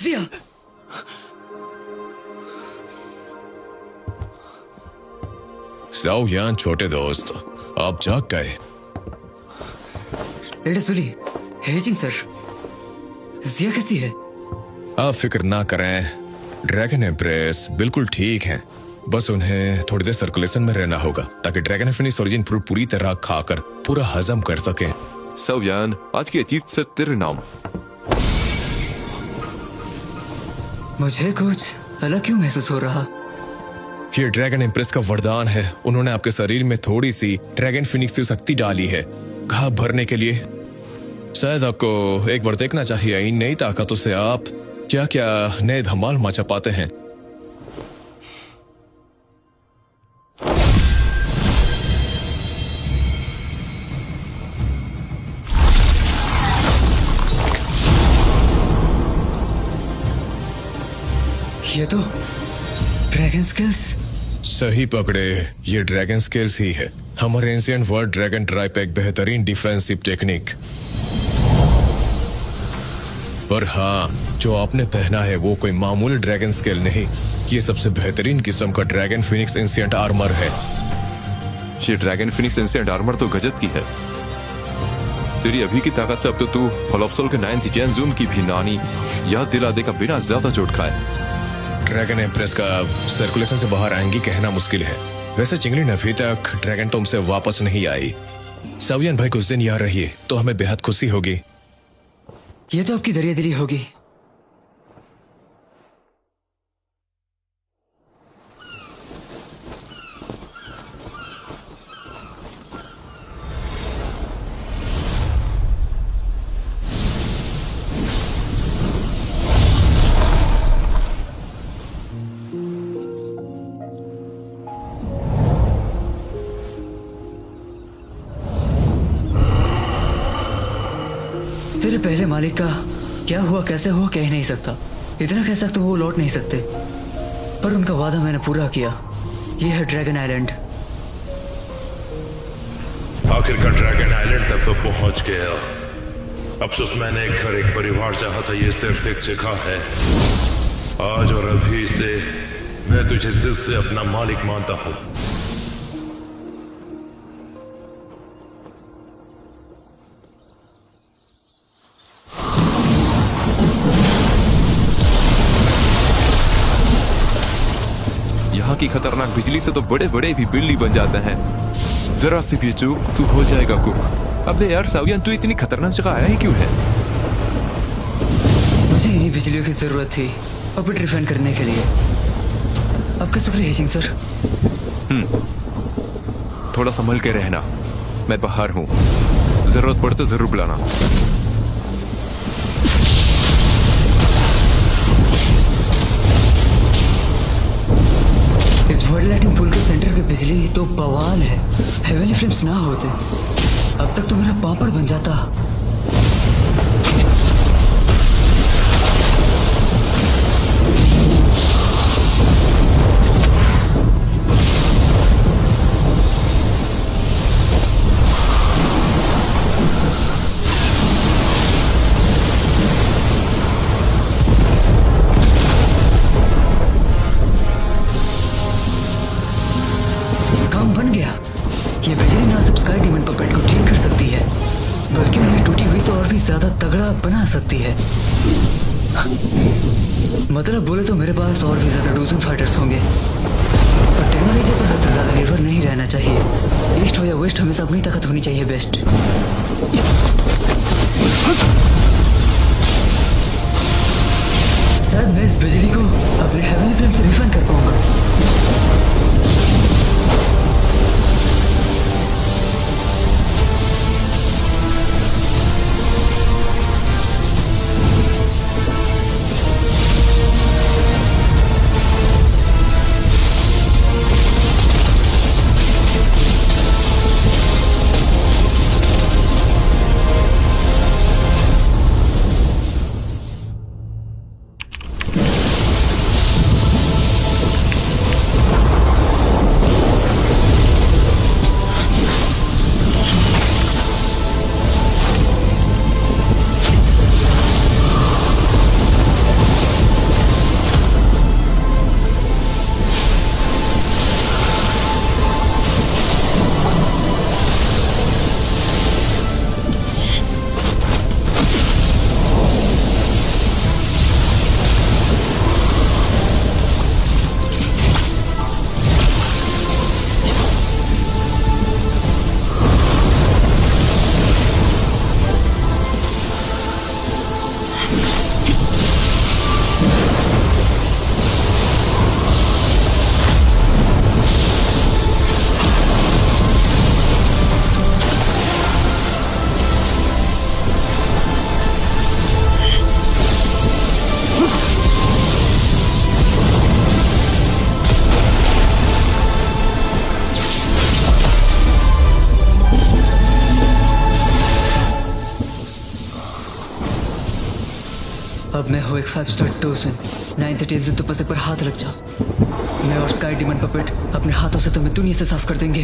जिया, Sao यान छोटे दोस्त, आप जाग गए। एल्डर सुली, हेजिंग सर, जिया कैसी है? आप फिक्र ना करें, ड्रैगन एम्प्रेस बिल्कुल ठीक हैं। बस उन्हें थोड़ी देर सर्कुलेशन में रहना होगा ताकि ड्रैगन फिनिक्स ओरिजिन फ्रूट पूरी तरह खाकर पूरा हजम कर सके। साओयान, आज की अजीत से तेरे नाम। मुझे कुछ अलग क्यों महसूस हो रहा? ये ड्रैगन एम्प्रेस का वरदान है। उन्होंने आपके शरीर में थोड़ी सी ड्रैगन फिनिक्स की शक्ति डाली है घाव भरने के लिए। शायद आपको एक बार देखना चाहिए इन नई ताकतों से आप क्या क्या नए धमाल मचा पाते हैं। ये तो ड्रैगन स्किल्स। सही पकड़े, ये ड्रैगन स्किल्स ही है। हमारे एंशिएंट वर्ल्ड ड्रैगन ट्राइप एक बेहतरीन डिफेंसिव टेक्निक। पर हाँ, जो आपने पहना है वो कोई मामूली ड्रैगन स्किल नहीं, ये सबसे बेहतरीन किस्म का ड्रैगन फिनिक्स एंशिएंट आर्मर है। ये ड्रैगन फिनिक्स एंशिएंट आर्मर तो गजब की है। तेरी अभी की ताकत से अब तो तू होलोप्सोल के 9th जेन जून की भी नानी याद दिला देगा बिना ज्यादा चोट खाए। ड्रैगन एम्प्रेस का सर्कुलेशन से बाहर आएंगी कहना मुश्किल है। वैसे चिंगली ने अभी तक ड्रैगन टॉम से वापस नहीं आई। सावियन भाई कुछ दिन यहाँ रहिए तो हमें बेहद खुशी होगी। ये तो आपकी दरिया दिली होगी। तेरे पहले मालिक का क्या हुआ कैसे हुआ कह नहीं सकता। इतना कह सकता हूँ वो लौट नहीं सकते, पर उनका वादा मैंने पूरा किया। ये है ड्रैगन आइलैंड। आखिरकार ड्रैगन आइलैंड तक तो पहुंच गया। अफसोस मैंने एक घर एक परिवार चाहा था, ये सिर्फ एक जगह है। आज और अभी से मैं तुझे दिल से अपना मालिक मानता हूँ। यहाँ की खतरनाक बिजली से तो बड़े बड़े भी बिल्ली बन जाते हैं। जरा सी भी चूक तू हो जाएगा कुक। अब दे यार सावियन, तू इतनी खतरनाक जगह आया ही क्यों है? मुझे इन्हीं बिजलियों की जरूरत थी ऑर्बिट रिफाइन करने के लिए। आपका शुक्रिया हेजिंग सर। थोड़ा संभल के रहना, मैं बाहर हूँ, जरूरत पड़े तो जरूर बुलाना। इस वर्ल्ड लाइटिंग पुल के सेंटर की बिजली तो बवाल है। हेवनली फ्लेम्स ना होते अब तक तो मेरा पापड़ बन जाता। ये बिजली ना सिर्फ स्काई डीमन पपेट को ठीक कर सकती है, बल्कि उन्हें टूटी हुई से और भी ज्यादा तगड़ा बना सकती है। मतलब बोले तो मेरे पास और भी ज्यादा डोजन फाइटर्स होंगे, पर टेक्नोलॉजी पर हद से ज्यादा निर्भर नहीं रहना चाहिए। ईस्ट हो या वेस्ट, हमेशा अपनी ताकत होनी चाहिए बेस्ट। शायद मैं इस बिजली को अपने हेवनली फ्लेम से रिफाइन कर पाऊंगा। अब मैं हूँ एक 5 स्टार डोजन 9 तो पसे पर हाथ लग जा। मैं और स्काई डीमन पपेट अपने हाथों से तुम्हें दुनिया से साफ कर देंगे।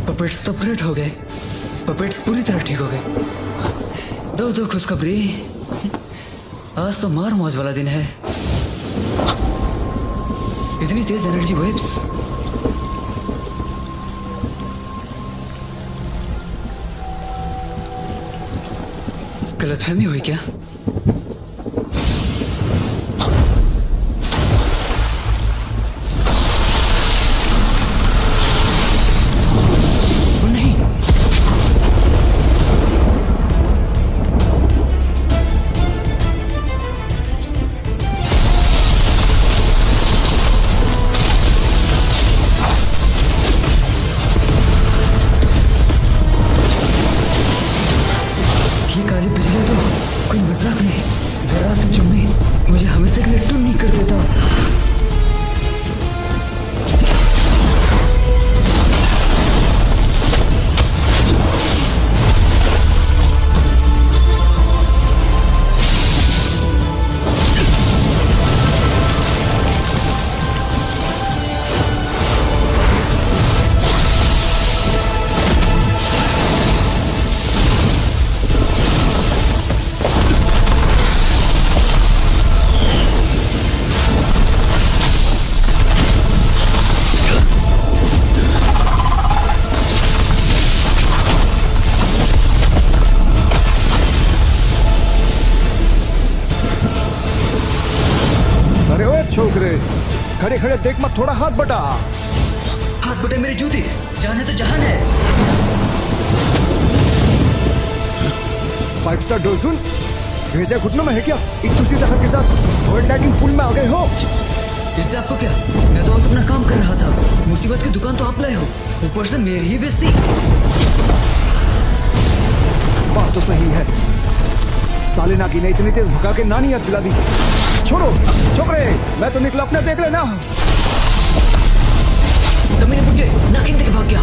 पपेट्स तो अपग्रेड हो गए, पपेट्स पूरी तरह ठीक हो गए। दो खुशखबरी, आज तो मार मौज वाला दिन है। इतनी तेज एनर्जी वेव्स, गलतफहमी हुई क्या? ओ नहीं, ये काली बिजली तो कोई मजाक नहीं। जरा से चुम्मी मुझे हमेशा के लिए टुन्नी कर देता। अरे ओ छोकरे, खड़े खड़े देख मत, थोड़ा हाथ बटा। हाथ बटे मेरी जूती, जान है तो जहान है। 5 स्टार डोजन भेजा घुटनों में है क्या? इतनी ताकत के साथ वर्ल्ड लाइटिंग पूल में आ गए हो। इससे आपको क्या? मैं तो बस अपना काम कर रहा था। मुसीबत की दुकान तो आप लाए हो, ऊपर से मेरी ही बेइज्जती। बात तो सही है, साले नागी ने इतनी तेज भगा के नानी याद दिला दी। छोड़ो छोकरे, मैं तो निकला, अपने देख लेना। तो मैंने मुझे नागिन देख भाग गया।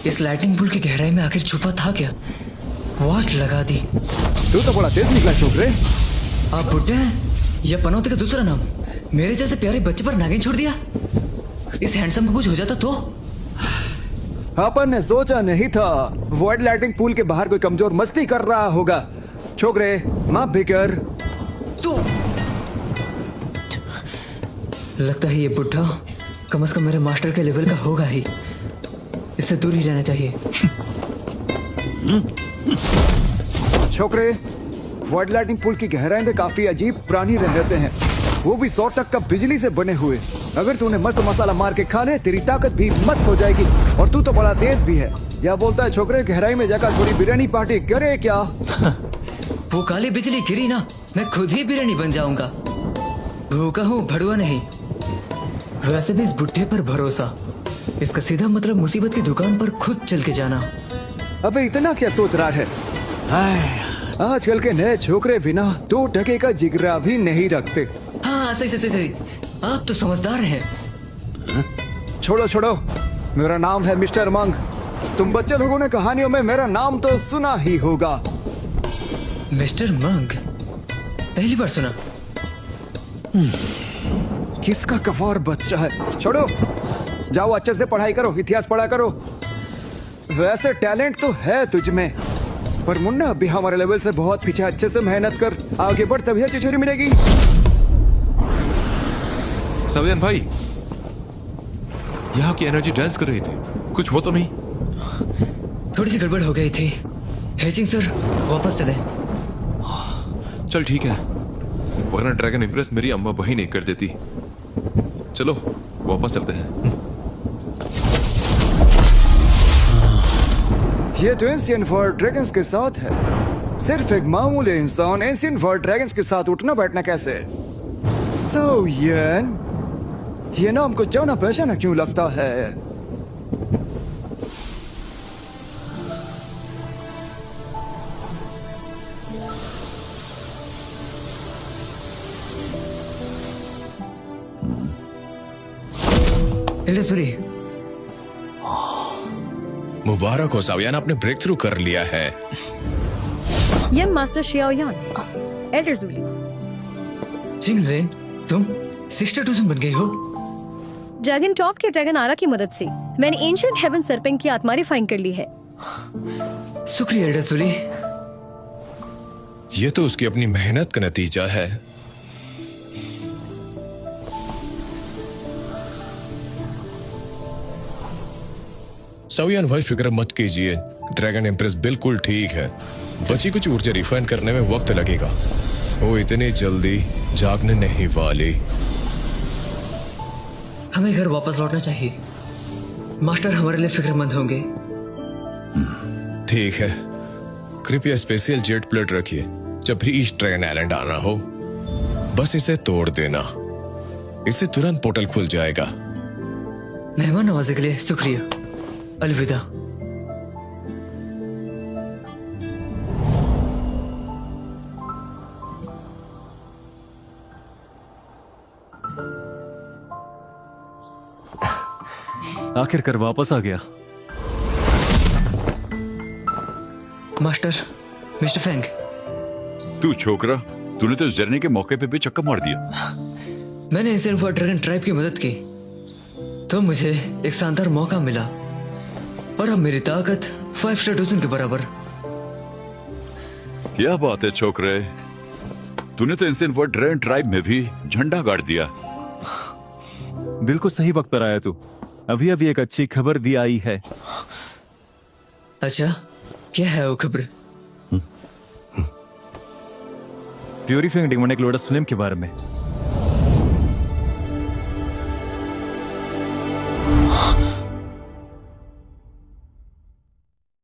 इस लाइटिंग पुल की गहराई में आखिर छुपा था क्या? वाट लगा दी। तू तो बड़ा तेज निकला छोकरे। आप बुड्ढे हैं? यह पनौती का दूसरा नाम। मेरे जैसे प्यारे बच्चे पर नागिन छोड़ दिया। इस हैंडसम को कुछ हो जाता तो? अपन ने सोचा नहीं था वर्ल्ड लाइटिंग पूल के बाहर कोई कमजोर मस्ती कर रहा होगा। छोकरे माफ भी कर। तू लगता है ये बुढ़ा कम से कम मेरे मास्टर के लेवल का होगा ही। इससे दूर ही रहना चाहिए। छोकरे, वर्ल्ड लाइटिंग पुल की गहराई में काफी अजीब प्राणी रहते हैं, वो भी 100 टक का बिजली से बने हुए। अगर तूने मस्त मसाला मार के खा ले, तेरी ताकत भी मस्त हो जाएगी। और तू तो बड़ा तेज भी है। या बोलता है छोकरे, गहराई में जाकर थोड़ी बिरयानी पार्टी करे क्या? वो काली बिजली गिरी ना, मैं खुद ही बिरयानी बन जाऊंगा। भूखा हूँ, भड़ुआ नहीं। वैसे भी इस बुढ़े पर भरोसा, इसका सीधा मतलब मुसीबत की दुकान पर खुद चल के जाना। अबे इतना क्या सोच रहा है? आजकल के नए छोकरे बिना 2 टके का जिगरा भी नहीं रखते। हाँ सही। आप तो समझदार हैं। छोड़ो छोड़ो, मेरा नाम है मिस्टर मंग। तुम बच्चे लोगों ने कहानियों में मेरा नाम तो सुना ही होगा। मिस्टर मंग? पहली बार सुना। किसका कफार बच्चा है। छोड़ो, जाओ अच्छे से पढ़ाई करो, इतिहास पढ़ा करो। वैसे टैलेंट तो है तुझ में, पर मुन्ना अभी हमारे लेवल से बहुत पीछे। अच्छे से मेहनत कर, आगे बढ़, तभी अच्छी छोरी मिलेगी। सवियन भाई, यहाँ की एनर्जी डांस कर रही थी, कुछ हो तो नहीं? थोड़ी सी गड़बड़ हो गई थी। हेचिंग सर, वापस चले। चल ठीक है, वरना ड्रैगन इंप्रेस मेरी अम्मा वही नहीं कर देती। चलो वापस चलते हैं। ये तो एंशिएंट वर्ल्ड ड्रैगन्स के साथ है। सिर्फ एक मामूली इंसान एंशिएंट वर्ल्ड ड्रैगन्स के साथ उठना बैठना कैसे? सोयन, ये नाम को जाना पहचाना क्यों लगता है? एल्डरसुली, मुबारक हो सावियान, आपने ब्रेक थ्रू कर लिया है। यम मास्टर शियाओयान, एल्डरसुली। चिंगलेन, तुम सिस्टर टूसम बन गई हो। ड्रैगन टॉप के ड्रैगन आरा की मदद से मैंने एंशिएंट हेवन सर्पेंट की आत्मा रिफाइन कर ली है। शुक्रिया एल्डरसुली। ये तो उसकी अपनी मेहनत का नतीजा है। सावियान भाई, फिक्र मत कीजिए, ड्रैगन एम्प्रेस बिल्कुल ठीक है। बची कुछ ऊर्जा रिफाइन करने में वक्त लगेगा, वो इतनी जल्दी जागने नहीं वाली। हमें घर वापस लौटना चाहिए। मास्टर हमारे लिए फिक्रमंद होंगे। ठीक है, कृपया स्पेशल जेट प्लेट रखिए। जब भी ईस्ट ड्रैगन आइलैंड आना हो, बस इसे तोड़ देना, इससे तुरंत पोर्टल खुल जाएगा। मेहमान नवाजी के लिए शुक्रिया। अलविदा। आखिरकार वापस आ गया। मास्टर, मिस्टर फेंग, तू छोकरा, तूने तो इस जर्नी के मौके पे भी चक्का मार दिया। मैंने इस ड्रैगन ट्राइब की मदद की तो मुझे एक शानदार मौका मिला, और अब मेरी ताकत 5 स्टार टूसन के बराबर। क्या बात है छोकरे, तूने तो इंसेंट वर्ड ड्रैगन ट्राइब में भी झंडा गाड़ दिया। बिल्कुल सही वक्त पर आया तू। अभी अभी एक अच्छी खबर भी आई है। अच्छा, क्या है वो खबर? प्यूरिफाइंग डेमोनिक लोटस फ्लेम के बारे में।